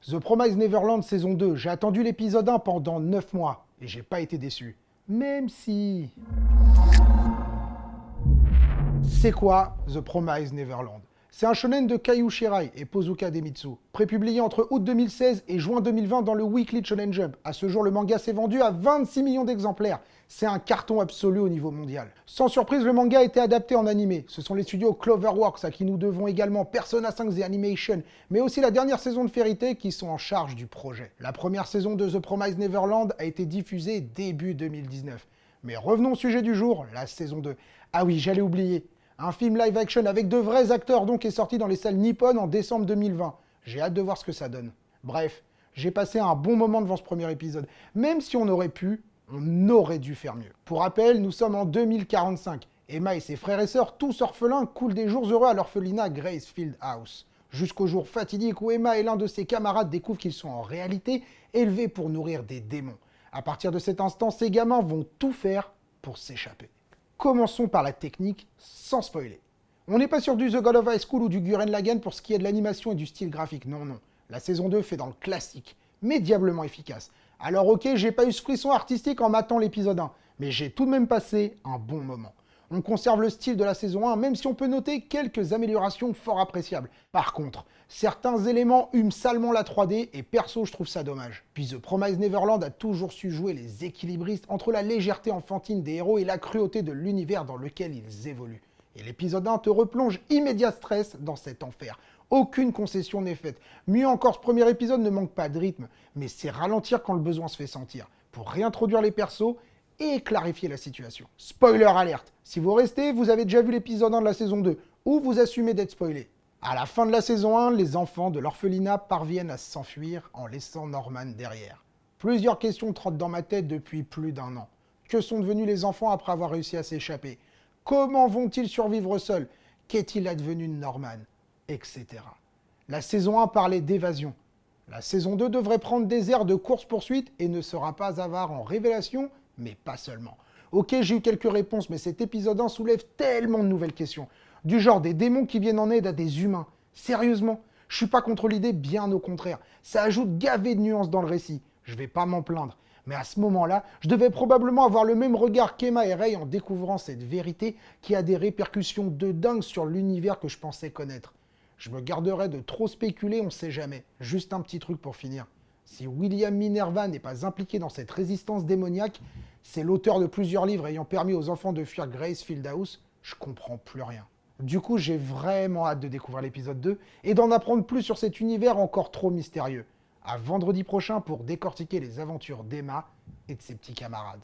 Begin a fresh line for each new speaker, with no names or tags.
The Promised Neverland saison 2, j'ai attendu l'épisode 1 pendant 9 mois et j'ai pas été déçu. Même si... C'est quoi The Promised Neverland? C'est un shonen de Kaiu Shirai et Pozuka Demitsu, prépublié entre août 2016 et juin 2020 dans le Weekly Shonen Jump. À ce jour, le manga s'est vendu à 26 millions d'exemplaires. C'est un carton absolu au niveau mondial. Sans surprise, le manga a été adapté en animé. Ce sont les studios Cloverworks à qui nous devons également Persona 5 The Animation, mais aussi la dernière saison de Fairy Tail qui sont en charge du projet. La première saison de The Promised Neverland a été diffusée début 2019. Mais revenons au sujet du jour, la saison 2. Ah oui, j'allais oublier. Un film live action avec de vrais acteurs donc est sorti dans les salles nippones en décembre 2020. J'ai hâte de voir ce que ça donne. Bref, j'ai passé un bon moment devant ce premier épisode. Même si on aurait pu, on aurait dû faire mieux. Pour rappel, nous sommes en 2045. Emma et ses frères et sœurs, tous orphelins, coulent des jours heureux à l'orphelinat Gracefield House. Jusqu'au jour fatidique où Emma et l'un de ses camarades découvrent qu'ils sont en réalité élevés pour nourrir des démons. À partir de cet instant, ces gamins vont tout faire pour s'échapper. Commençons par la technique, sans spoiler. On n'est pas sur du The God of High School ou du Gurren Lagann pour ce qui est de l'animation et du style graphique, non, non. La saison 2 fait dans le classique, mais diablement efficace. Alors ok, j'ai pas eu ce frisson artistique en matant l'épisode 1, mais j'ai tout de même passé un bon moment. On conserve le style de la saison 1, même si on peut noter quelques améliorations fort appréciables. Par contre, certains éléments hument salement la 3D, et perso je trouve ça dommage. Puis The Promised Neverland a toujours su jouer les équilibristes entre la légèreté enfantine des héros et la cruauté de l'univers dans lequel ils évoluent. Et l'épisode 1 te replonge immédiat stress dans cet enfer. Aucune concession n'est faite. Mieux encore, ce premier épisode ne manque pas de rythme, mais c'est ralentir quand le besoin se fait sentir, pour réintroduire les persos et clarifier la situation. Spoiler alerte, si vous restez, vous avez déjà vu l'épisode 1 de la saison 2, ou vous assumez d'être spoilé. À la fin de la saison 1, les enfants de l'orphelinat parviennent à s'enfuir en laissant Norman derrière. Plusieurs questions trottent dans ma tête depuis plus d'un an. Que sont devenus les enfants après avoir réussi à s'échapper? Comment vont-ils survivre seuls? Qu'est-il advenu de Norman? Etc. La saison 1 parlait d'évasion. La saison 2 devrait prendre des airs de course-poursuite et ne sera pas avare en révélations, mais pas seulement. Ok, j'ai eu quelques réponses, mais cet épisode 1 soulève tellement de nouvelles questions. Du genre des démons qui viennent en aide à des humains. Sérieusement, je suis pas contre l'idée, bien au contraire. Ça ajoute gavé de nuances dans le récit. Je vais pas m'en plaindre. Mais à ce moment-là, je devais probablement avoir le même regard qu'Emma et Rei en découvrant cette vérité qui a des répercussions de dingue sur l'univers que je pensais connaître. Je me garderai de trop spéculer, on sait jamais. Juste un petit truc pour finir. Si William Minerva n'est pas impliqué dans cette résistance démoniaque, c'est l'auteur de plusieurs livres ayant permis aux enfants de fuir Gracefield House, je comprends plus rien. Du coup, j'ai vraiment hâte de découvrir l'épisode 2 et d'en apprendre plus sur cet univers encore trop mystérieux. À vendredi prochain pour décortiquer les aventures d'Emma et de ses petits camarades.